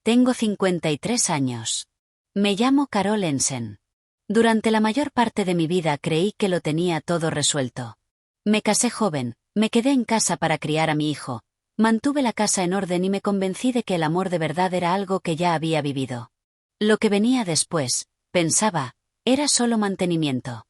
Tengo 53 años. Me llamo Carol Ensen. Durante la mayor parte de mi vida creí que lo tenía todo resuelto. Me casé joven, me quedé en casa para criar a mi hijo, mantuve la casa en orden y me convencí de que el amor de verdad era algo que ya había vivido. Lo que venía después, pensaba, era solo mantenimiento.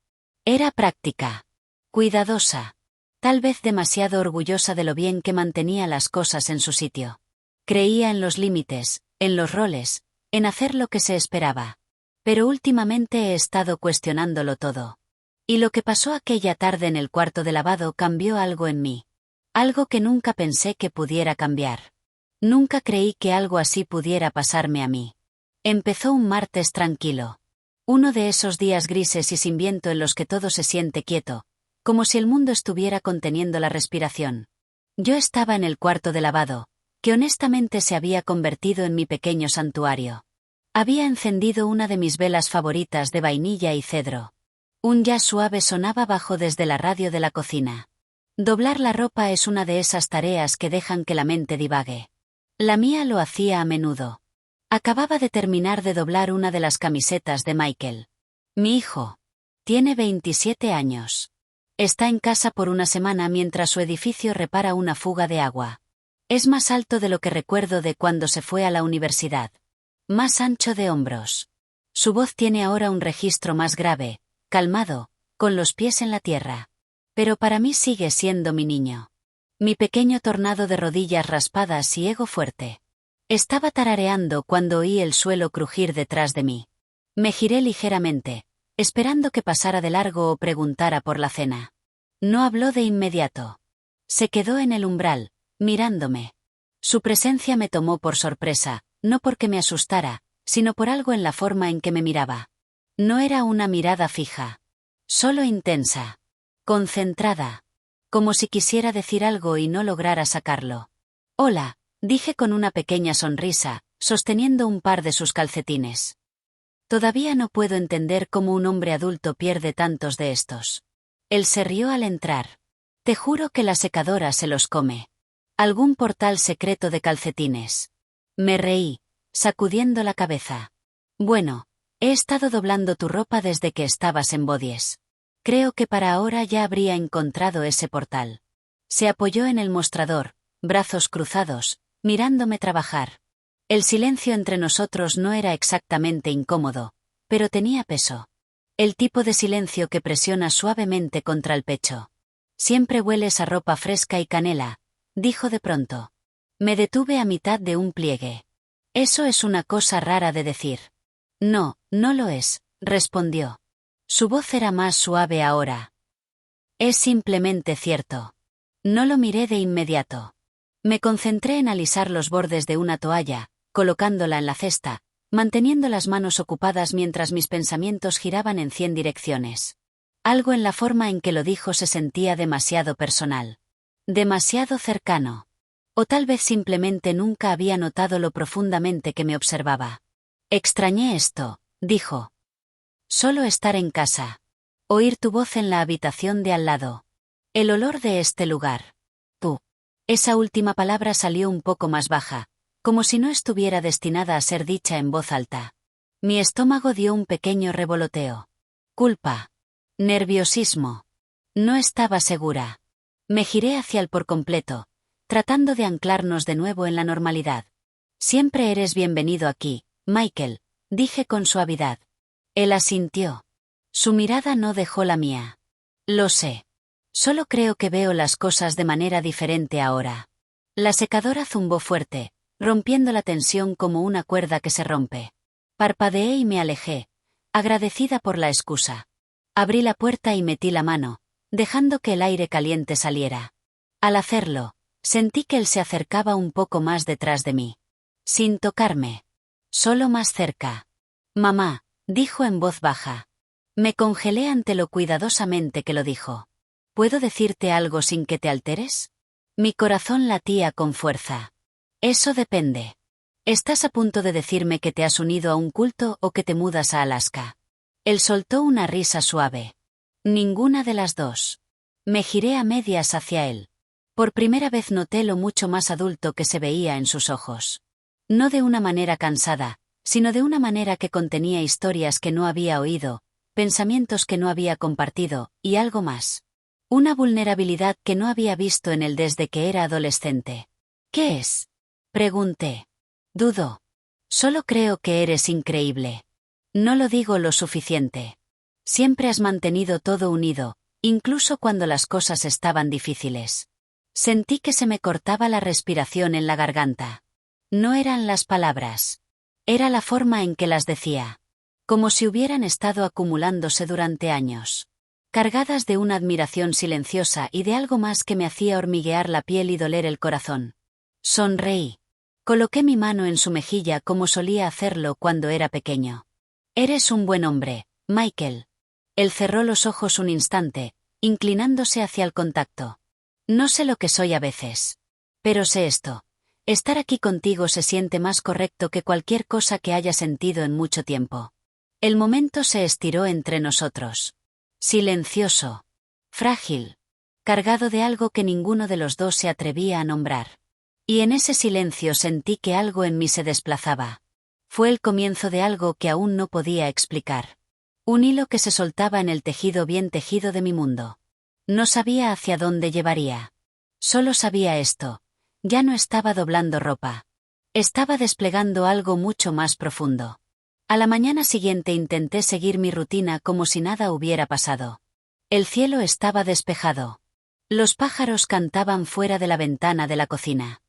Era práctica. Cuidadosa. Tal vez demasiado orgullosa de lo bien que mantenía las cosas en su sitio. Creía en los límites, en los roles, en hacer lo que se esperaba. Pero últimamente he estado cuestionándolo todo. Y lo que pasó aquella tarde en el cuarto de lavado cambió algo en mí. Algo que nunca pensé que pudiera cambiar. Nunca creí que algo así pudiera pasarme a mí. Empezó un martes tranquilo. Uno de esos días grises y sin viento en los que todo se siente quieto, como si el mundo estuviera conteniendo la respiración. Yo estaba en el cuarto de lavado, que honestamente se había convertido en mi pequeño santuario. Había encendido una de mis velas favoritas de vainilla y cedro. Un jazz suave sonaba bajo desde la radio de la cocina. Doblar la ropa es una de esas tareas que dejan que la mente divague. La mía lo hacía a menudo. Acababa de terminar de doblar una de las camisetas de Michael. Mi hijo. Tiene 27 años. Está en casa por una semana mientras su edificio repara una fuga de agua. Es más alto de lo que recuerdo de cuando se fue a la universidad. Más ancho de hombros. Su voz tiene ahora un registro más grave, calmado, con los pies en la tierra. Pero para mí sigue siendo mi niño. Mi pequeño tornado de rodillas raspadas y ego fuerte. Estaba tarareando cuando oí el suelo crujir detrás de mí. Me giré ligeramente, esperando que pasara de largo o preguntara por la cena. No habló de inmediato. Se quedó en el umbral, mirándome. Su presencia me tomó por sorpresa, no porque me asustara, sino por algo en la forma en que me miraba. No era una mirada fija. Solo intensa. Concentrada. Como si quisiera decir algo y no lograra sacarlo. Hola, dije con una pequeña sonrisa, sosteniendo un par de sus calcetines. Todavía no puedo entender cómo un hombre adulto pierde tantos de estos. Él se rió al entrar. Te juro que la secadora se los come. Algún portal secreto de calcetines. Me reí, sacudiendo la cabeza. Bueno, he estado doblando tu ropa desde que estabas en Bodies. Creo que para ahora ya habría encontrado ese portal. Se apoyó en el mostrador, brazos cruzados, mirándome trabajar. El silencio entre nosotros no era exactamente incómodo, pero tenía peso. El tipo de silencio que presiona suavemente contra el pecho. Siempre hueles a ropa fresca y canela, dijo de pronto. Me detuve a mitad de un pliegue. Eso es una cosa rara de decir. No, no lo es, respondió. Su voz era más suave ahora. Es simplemente cierto. No lo miré de inmediato. Me concentré en alisar los bordes de una toalla, colocándola en la cesta, manteniendo las manos ocupadas mientras mis pensamientos giraban en 100 direcciones. Algo en la forma en que lo dijo se sentía demasiado personal. Demasiado cercano. O tal vez simplemente nunca había notado lo profundamente que me observaba. Extrañé esto, dijo. Solo estar en casa. Oír tu voz en la habitación de al lado. El olor de este lugar. Tú. Esa última palabra salió un poco más baja, como si no estuviera destinada a ser dicha en voz alta. Mi estómago dio un pequeño revoloteo. Culpa. Nerviosismo. No estaba segura. Me giré hacia él por completo, tratando de anclarnos de nuevo en la normalidad. Siempre eres bienvenido aquí, Michael, dije con suavidad. Él asintió. Su mirada no dejó la mía. Lo sé. Solo creo que veo las cosas de manera diferente ahora. La secadora zumbó fuerte, rompiendo la tensión como una cuerda que se rompe. Parpadeé y me alejé, agradecida por la excusa. Abrí la puerta y metí la mano, dejando que el aire caliente saliera. Al hacerlo, sentí que él se acercaba un poco más detrás de mí. Sin tocarme. Solo más cerca. Mamá, dijo en voz baja. Me congelé ante lo cuidadosamente que lo dijo. ¿Puedo decirte algo sin que te alteres? Mi corazón latía con fuerza. Eso depende. ¿Estás a punto de decirme que te has unido a un culto o que te mudas a Alaska? Él soltó una risa suave. Ninguna de las dos. Me giré a medias hacia él. Por primera vez noté lo mucho más adulto que se veía en sus ojos. No de una manera cansada, sino de una manera que contenía historias que no había oído, pensamientos que no había compartido, y algo más. Una vulnerabilidad que no había visto en él desde que era adolescente. ¿Qué es? Pregunté. Dudo. Solo creo que eres increíble. No lo digo lo suficiente. Siempre has mantenido todo unido, incluso cuando las cosas estaban difíciles. Sentí que se me cortaba la respiración en la garganta. No eran las palabras. Era la forma en que las decía. Como si hubieran estado acumulándose durante años. Cargadas de una admiración silenciosa y de algo más que me hacía hormiguear la piel y doler el corazón. Sonreí. Coloqué mi mano en su mejilla como solía hacerlo cuando era pequeño. Eres un buen hombre, Michael. Él cerró los ojos un instante, inclinándose hacia el contacto. No sé lo que soy a veces. Pero sé esto. Estar aquí contigo se siente más correcto que cualquier cosa que haya sentido en mucho tiempo. El momento se estiró entre nosotros. Silencioso. Frágil. Cargado de algo que ninguno de los dos se atrevía a nombrar. Y en ese silencio sentí que algo en mí se desplazaba. Fue el comienzo de algo que aún no podía explicar. Un hilo que se soltaba en el tejido bien tejido de mi mundo. No sabía hacia dónde llevaría. Solo sabía esto. Ya no estaba doblando ropa. Estaba desplegando algo mucho más profundo. A la mañana siguiente intenté seguir mi rutina como si nada hubiera pasado. El cielo estaba despejado. Los pájaros cantaban fuera de la ventana de la cocina.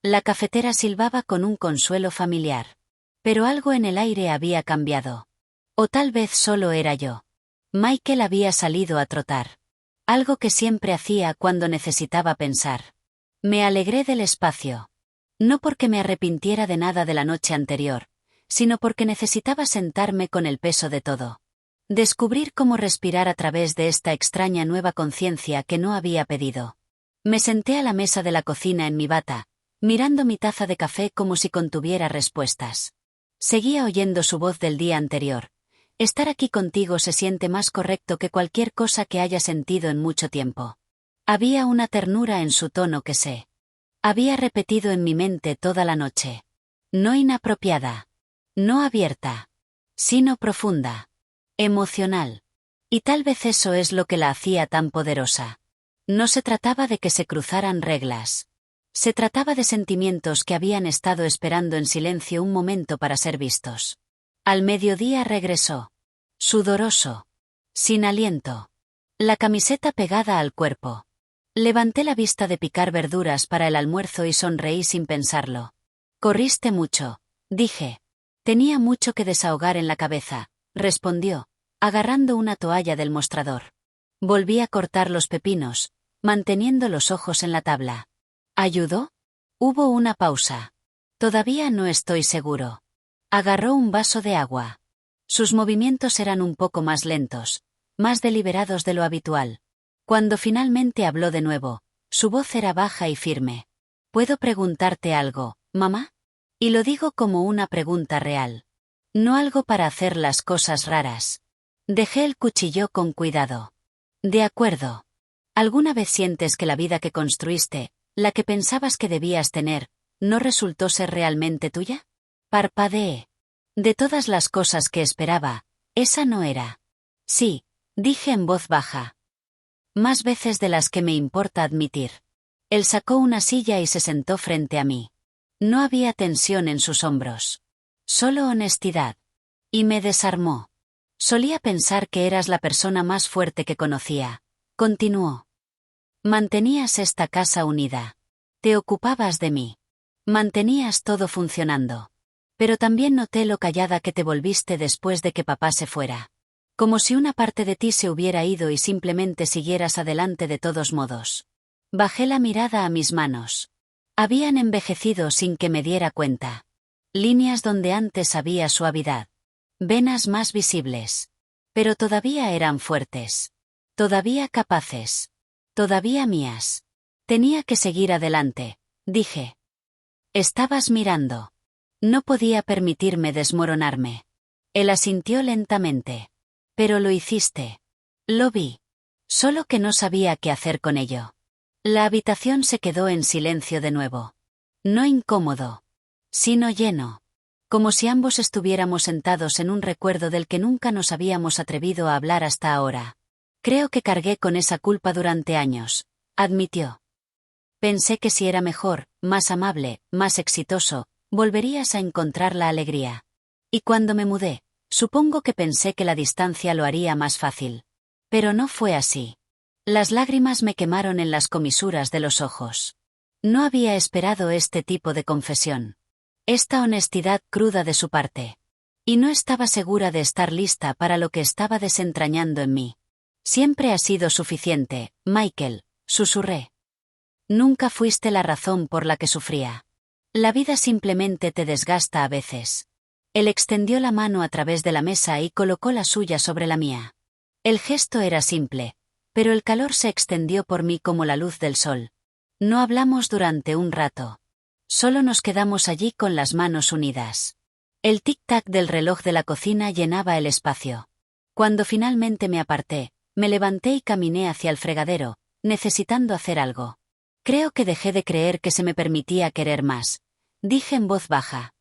La cafetera silbaba con un consuelo familiar. Pero algo en el aire había cambiado. O tal vez solo era yo. Michael había salido a trotar. Algo que siempre hacía cuando necesitaba pensar. Me alegré del espacio. No porque me arrepintiera de nada de la noche anterior, sino porque necesitaba sentarme con el peso de todo. Descubrir cómo respirar a través de esta extraña nueva conciencia que no había pedido. Me senté a la mesa de la cocina en mi bata, mirando mi taza de café como si contuviera respuestas. Seguía oyendo su voz del día anterior. Estar aquí contigo se siente más correcto que cualquier cosa que haya sentido en mucho tiempo. Había una ternura en su tono que sé. Había repetido en mi mente toda la noche. No inapropiada. No abierta. Sino profunda. Emocional. Y tal vez eso es lo que la hacía tan poderosa. No se trataba de que se cruzaran reglas. Se trataba de sentimientos que habían estado esperando en silencio un momento para ser vistos. Al mediodía regresó. Sudoroso. Sin aliento. La camiseta pegada al cuerpo. Levanté la vista de picar verduras para el almuerzo y sonreí sin pensarlo. Corriste mucho, dije. Tenía mucho que desahogar en la cabeza, respondió, agarrando una toalla del mostrador. Volví a cortar los pepinos, manteniendo los ojos en la tabla. ¿Ayudó? Hubo una pausa. Todavía no estoy seguro. Agarró un vaso de agua. Sus movimientos eran un poco más lentos, más deliberados de lo habitual. Cuando finalmente habló de nuevo, su voz era baja y firme. ¿Puedo preguntarte algo, mamá? Y lo digo como una pregunta real. No algo para hacer las cosas raras. Dejé el cuchillo con cuidado. De acuerdo. ¿Alguna vez sientes que la vida que construiste, la que pensabas que debías tener, no resultó ser realmente tuya? Parpadeé. De todas las cosas que esperaba, esa no era. Sí, dije en voz baja. Más veces de las que me importa admitir. Él sacó una silla y se sentó frente a mí. No había tensión en sus hombros. Solo honestidad. Y me desarmó. Solía pensar que eras la persona más fuerte que conocía. Continuó. Mantenías esta casa unida. Te ocupabas de mí. Mantenías todo funcionando. Pero también noté lo callada que te volviste después de que papá se fuera. Como si una parte de ti se hubiera ido y simplemente siguieras adelante de todos modos. Bajé la mirada a mis manos. Habían envejecido sin que me diera cuenta. Líneas donde antes había suavidad. Venas más visibles. Pero todavía eran fuertes. Todavía capaces. Todavía mías. Tenía que seguir adelante, dije. Estabas mirando. No podía permitirme desmoronarme. Él asintió lentamente. Pero lo hiciste. Lo vi. Solo que no sabía qué hacer con ello. La habitación se quedó en silencio de nuevo. No incómodo. sino lleno. Como si ambos estuviéramos sentados en un recuerdo del que nunca nos habíamos atrevido a hablar hasta ahora. Creo que cargué con esa culpa durante años, admitió. Pensé que si era mejor, más amable, más exitoso, volverías a encontrar la alegría. Y cuando me mudé, supongo que pensé que la distancia lo haría más fácil. Pero no fue así. Las lágrimas me quemaron en las comisuras de los ojos. No había esperado este tipo de confesión. Esta honestidad cruda de su parte. Y no estaba segura de estar lista para lo que estaba desentrañando en mí. Siempre ha sido suficiente, Michael, susurré. Nunca fuiste la razón por la que sufría. La vida simplemente te desgasta a veces. Él extendió la mano a través de la mesa y colocó la suya sobre la mía. El gesto era simple, pero el calor se extendió por mí como la luz del sol. No hablamos durante un rato. Solo nos quedamos allí con las manos unidas. El tic-tac del reloj de la cocina llenaba el espacio. Cuando finalmente me aparté, me levanté y caminé hacia el fregadero, necesitando hacer algo. Creo que dejé de creer que se me permitía querer más, dije en voz baja.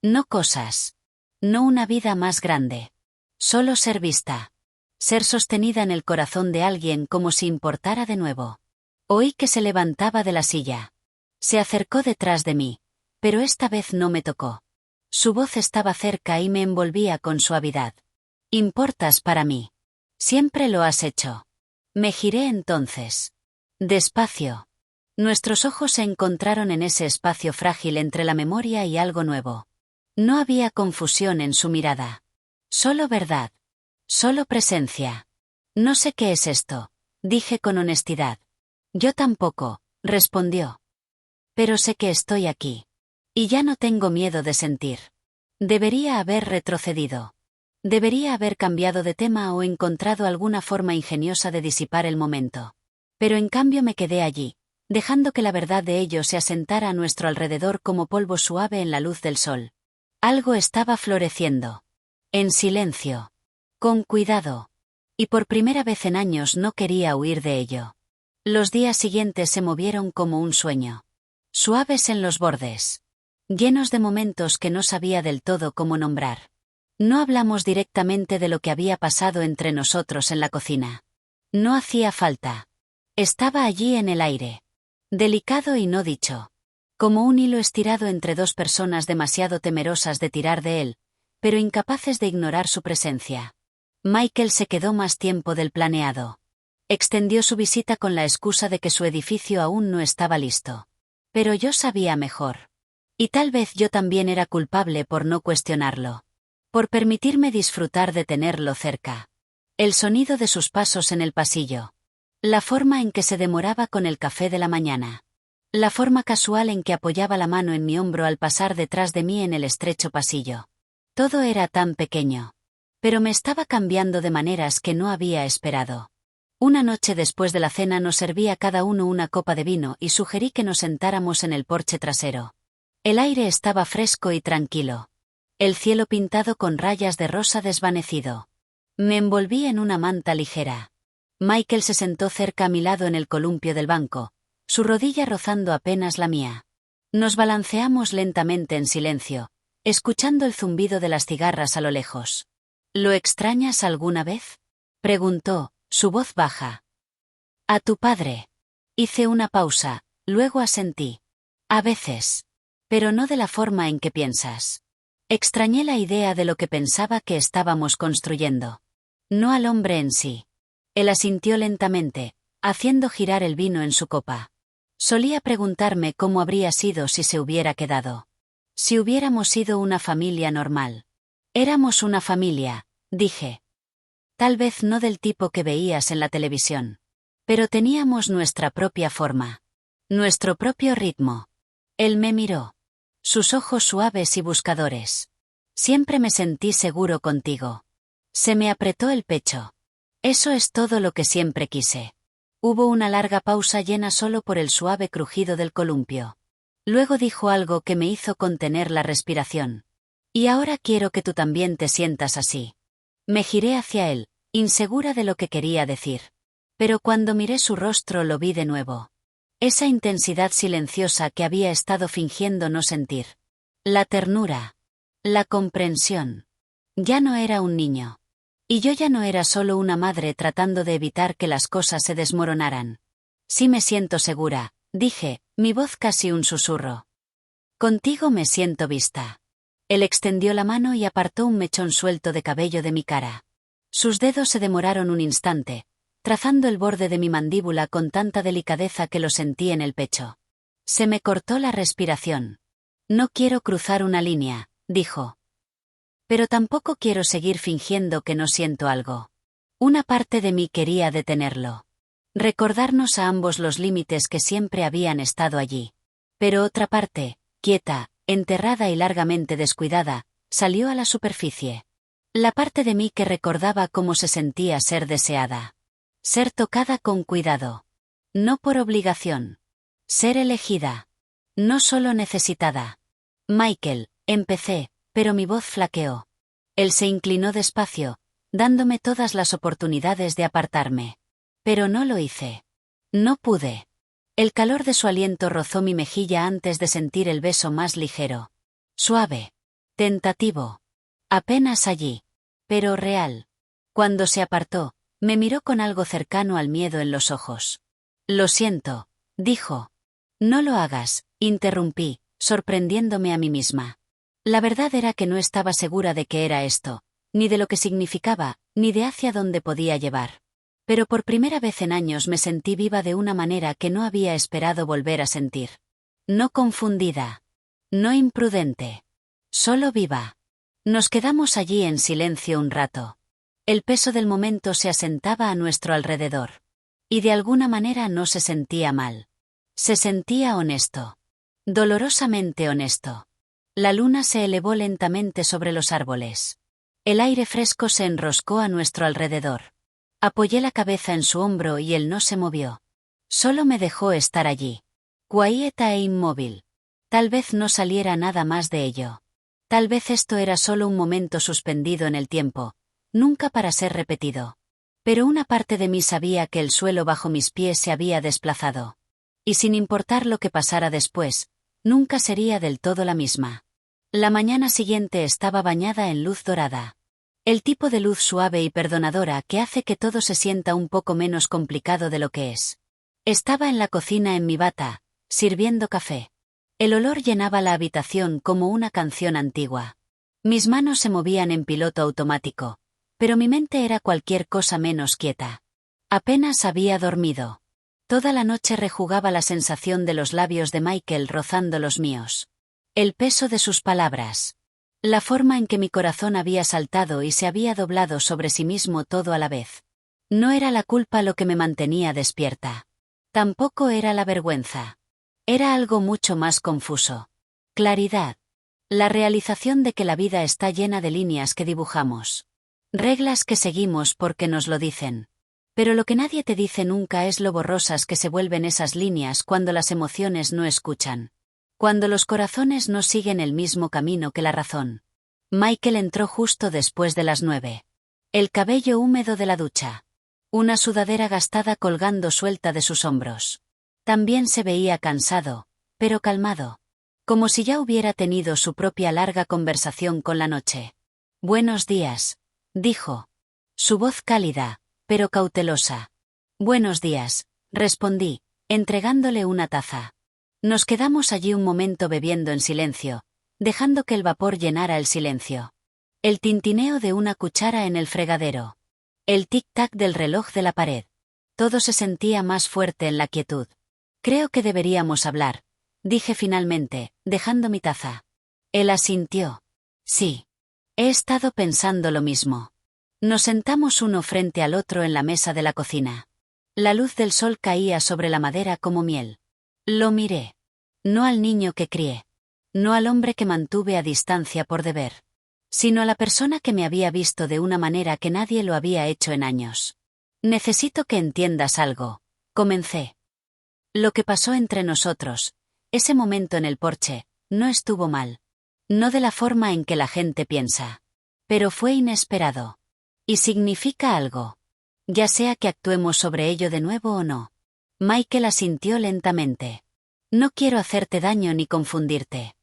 No cosas. No una vida más grande. Solo ser vista. Ser sostenida en el corazón de alguien como si importara de nuevo. Oí que se levantaba de la silla. Se acercó detrás de mí, pero esta vez no me tocó. Su voz estaba cerca y me envolvía con suavidad. Importas para mí. Siempre lo has hecho. Me giré entonces. Despacio. Nuestros ojos se encontraron en ese espacio frágil entre la memoria y algo nuevo. No había confusión en su mirada. Solo verdad. Solo presencia. No sé qué es esto, dije con honestidad. Yo tampoco, respondió. Pero sé que estoy aquí. Y ya no tengo miedo de sentir. Debería haber retrocedido. Debería haber cambiado de tema o encontrado alguna forma ingeniosa de disipar el momento. Pero en cambio me quedé allí, dejando que la verdad de ello se asentara a nuestro alrededor como polvo suave en la luz del sol. Algo estaba floreciendo. En silencio. Con cuidado. Y por primera vez en años no quería huir de ello. Los días siguientes se movieron como un sueño. Suaves en los bordes. Llenos de momentos que no sabía del todo cómo nombrar. No hablamos directamente de lo que había pasado entre nosotros en la cocina. No hacía falta. Estaba allí en el aire. Delicado y no dicho. Como un hilo estirado entre dos personas demasiado temerosas de tirar de él, pero incapaces de ignorar su presencia. Michael se quedó más tiempo del planeado. Extendió su visita con la excusa de que su edificio aún no estaba listo. Pero yo sabía mejor. Y tal vez yo también era culpable por no cuestionarlo. Por permitirme disfrutar de tenerlo cerca. El sonido de sus pasos en el pasillo. La forma en que se demoraba con el café de la mañana. La forma casual en que apoyaba la mano en mi hombro al pasar detrás de mí en el estrecho pasillo. Todo era tan pequeño. Pero me estaba cambiando de maneras que no había esperado. Una noche después de la cena nos serví a cada uno una copa de vino y sugerí que nos sentáramos en el porche trasero. El aire estaba fresco y tranquilo. El cielo pintado con rayas de rosa desvanecido. Me envolví en una manta ligera. Michael se sentó cerca a mi lado en el columpio del banco, su rodilla rozando apenas la mía. Nos balanceamos lentamente en silencio, escuchando el zumbido de las cigarras a lo lejos. ¿Lo extrañas alguna vez?, preguntó, su voz baja. A tu padre. Hice una pausa, luego asentí. A veces. Pero no de la forma en que piensas. Extrañé la idea de lo que pensaba que estábamos construyendo. No al hombre en sí. Él asintió lentamente, haciendo girar el vino en su copa. Solía preguntarme cómo habría sido si se hubiera quedado. Si hubiéramos sido una familia normal. Éramos una familia, dije. Tal vez no del tipo que veías en la televisión. Pero teníamos nuestra propia forma. Nuestro propio ritmo. Él me miró. Sus ojos suaves y buscadores. Siempre me sentí seguro contigo. Se me apretó el pecho. Eso es todo lo que siempre quise. Hubo una larga pausa llena solo por el suave crujido del columpio. Luego dijo algo que me hizo contener la respiración. Y ahora quiero que tú también te sientas así. Me giré hacia él, insegura de lo que quería decir. Pero cuando miré su rostro lo vi de nuevo. Esa intensidad silenciosa que había estado fingiendo no sentir. La ternura. La comprensión. Ya no era un niño. Y yo ya no era solo una madre tratando de evitar que las cosas se desmoronaran. Sí me siento segura, dije, mi voz casi un susurro. Contigo me siento vista. Él extendió la mano y apartó un mechón suelto de cabello de mi cara. Sus dedos se demoraron un instante, trazando el borde de mi mandíbula con tanta delicadeza que lo sentí en el pecho. Se me cortó la respiración. No quiero cruzar una línea, dijo. Pero tampoco quiero seguir fingiendo que no siento algo. Una parte de mí quería detenerlo. Recordarnos a ambos los límites que siempre habían estado allí. Pero otra parte, quieta, enterrada y largamente descuidada, salió a la superficie. La parte de mí que recordaba cómo se sentía ser deseada. Ser tocada con cuidado. No por obligación. Ser elegida. No solo necesitada. Michael, empecé, pero mi voz flaqueó. Él se inclinó despacio, dándome todas las oportunidades de apartarme. Pero no lo hice. No pude. El calor de su aliento rozó mi mejilla antes de sentir el beso más ligero. Suave. Tentativo. Apenas allí. Pero real. Cuando se apartó, me miró con algo cercano al miedo en los ojos. Lo siento, dijo. No lo hagas, interrumpí, sorprendiéndome a mí misma. La verdad era que no estaba segura de qué era esto, ni de lo que significaba, ni de hacia dónde podía llevar. Pero por primera vez en años me sentí viva de una manera que no había esperado volver a sentir. No confundida. No imprudente. Solo viva. Nos quedamos allí en silencio un rato. El peso del momento se asentaba a nuestro alrededor. Y de alguna manera no se sentía mal. Se sentía honesto. Dolorosamente honesto. La luna se elevó lentamente sobre los árboles. El aire fresco se enroscó a nuestro alrededor. Apoyé la cabeza en su hombro y él no se movió. Solo me dejó estar allí. Quieta e inmóvil. Tal vez no saliera nada más de ello. Tal vez esto era solo un momento suspendido en el tiempo, nunca para ser repetido. Pero una parte de mí sabía que el suelo bajo mis pies se había desplazado. Y sin importar lo que pasara después, nunca sería del todo la misma. La mañana siguiente estaba bañada en luz dorada. El tipo de luz suave y perdonadora que hace que todo se sienta un poco menos complicado de lo que es. Estaba en la cocina en mi bata, sirviendo café. El olor llenaba la habitación como una canción antigua. Mis manos se movían en piloto automático, pero mi mente era cualquier cosa menos quieta. Apenas había dormido. Toda la noche rejugaba la sensación de los labios de Michael rozando los míos. El peso de sus palabras. La forma en que mi corazón había saltado y se había doblado sobre sí mismo todo a la vez. No era la culpa lo que me mantenía despierta. Tampoco era la vergüenza. Era algo mucho más confuso. Claridad. La realización de que la vida está llena de líneas que dibujamos. Reglas que seguimos porque nos lo dicen. Pero lo que nadie te dice nunca es lo borrosas que se vuelven esas líneas cuando las emociones no escuchan. Cuando los corazones no siguen el mismo camino que la razón. Michael entró justo después de las 9. El cabello húmedo de la ducha. Una sudadera gastada colgando suelta de sus hombros. También se veía cansado, pero calmado. Como si ya hubiera tenido su propia larga conversación con la noche. Buenos días, dijo. Su voz cálida, pero cautelosa. Buenos días, respondí, entregándole una taza. Nos quedamos allí un momento bebiendo en silencio, dejando que el vapor llenara el silencio. El tintineo de una cuchara en el fregadero. El tic-tac del reloj de la pared. Todo se sentía más fuerte en la quietud. Creo que deberíamos hablar, dije finalmente, dejando mi taza. Él asintió. Sí. He estado pensando lo mismo. Nos sentamos uno frente al otro en la mesa de la cocina. La luz del sol caía sobre la madera como miel. Lo miré. No al niño que crié. No al hombre que mantuve a distancia por deber. Sino a la persona que me había visto de una manera que nadie lo había hecho en años. Necesito que entiendas algo. Comencé. Lo que pasó entre nosotros, ese momento en el porche, no estuvo mal. No de la forma en que la gente piensa. Pero fue inesperado. Y significa algo. Ya sea que actuemos sobre ello de nuevo o no. Michael asintió lentamente. No quiero hacerte daño ni confundirte.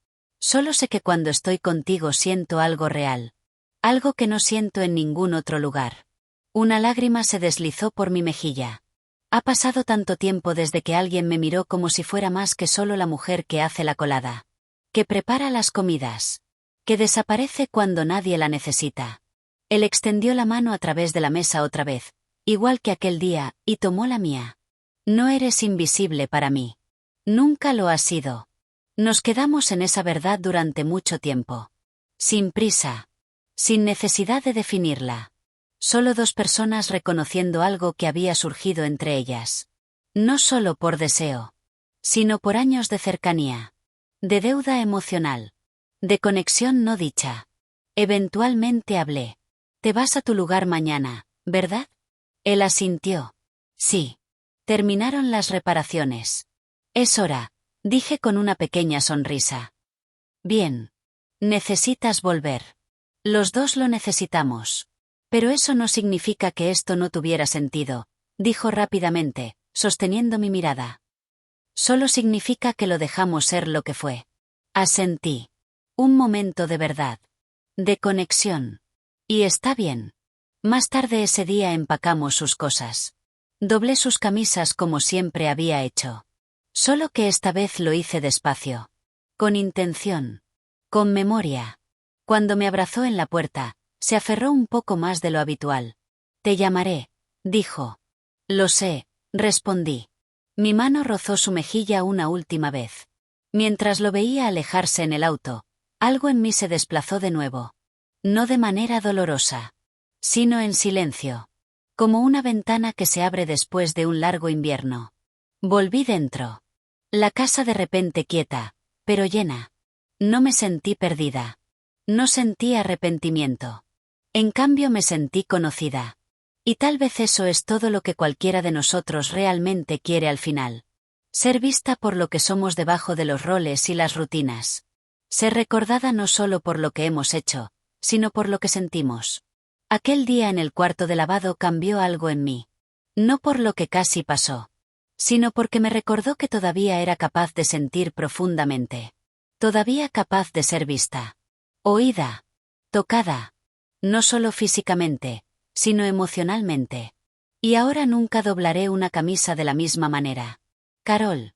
Solo sé que cuando estoy contigo siento algo real. Algo que no siento en ningún otro lugar. Una lágrima se deslizó por mi mejilla. Ha pasado tanto tiempo desde que alguien me miró como si fuera más que solo la mujer que hace la colada. Que prepara las comidas. Que desaparece cuando nadie la necesita. Él extendió la mano a través de la mesa otra vez, igual que aquel día, y tomó la mía. No eres invisible para mí. Nunca lo has sido. Nos quedamos en esa verdad durante mucho tiempo. Sin prisa. Sin necesidad de definirla. Solo dos personas reconociendo algo que había surgido entre ellas. No solo por deseo. Sino por años de cercanía. De deuda emocional. De conexión no dicha. Eventualmente hablé. Te vas a tu lugar mañana, ¿verdad? Él asintió. Sí. Terminaron las reparaciones. Es hora, dije con una pequeña sonrisa. Bien. Necesitas volver. Los dos lo necesitamos. Pero eso no significa que esto no tuviera sentido, dijo rápidamente, sosteniendo mi mirada. Solo significa que lo dejamos ser lo que fue. Asentí. Un momento de verdad. De conexión. Y está bien. Más tarde ese día empacamos sus cosas. Doblé sus camisas como siempre había hecho. Solo que esta vez lo hice despacio. Con intención. Con memoria. Cuando me abrazó en la puerta, se aferró un poco más de lo habitual. Te llamaré, dijo. Lo sé, respondí. Mi mano rozó su mejilla una última vez. Mientras lo veía alejarse en el auto, algo en mí se desplazó de nuevo. No de manera dolorosa, sino en silencio. Como una ventana que se abre después de un largo invierno. Volví dentro. La casa de repente quieta, pero llena. No me sentí perdida. No sentí arrepentimiento. En cambio me sentí conocida. Y tal vez eso es todo lo que cualquiera de nosotros realmente quiere al final. Ser vista por lo que somos debajo de los roles y las rutinas. Ser recordada no solo por lo que hemos hecho, sino por lo que sentimos. Aquel día en el cuarto de lavado cambió algo en mí. No por lo que casi pasó, sino porque me recordó que todavía era capaz de sentir profundamente. Todavía capaz de ser vista. Oída. Tocada. No solo físicamente, sino emocionalmente. Y ahora nunca doblaré una camisa de la misma manera. Carol.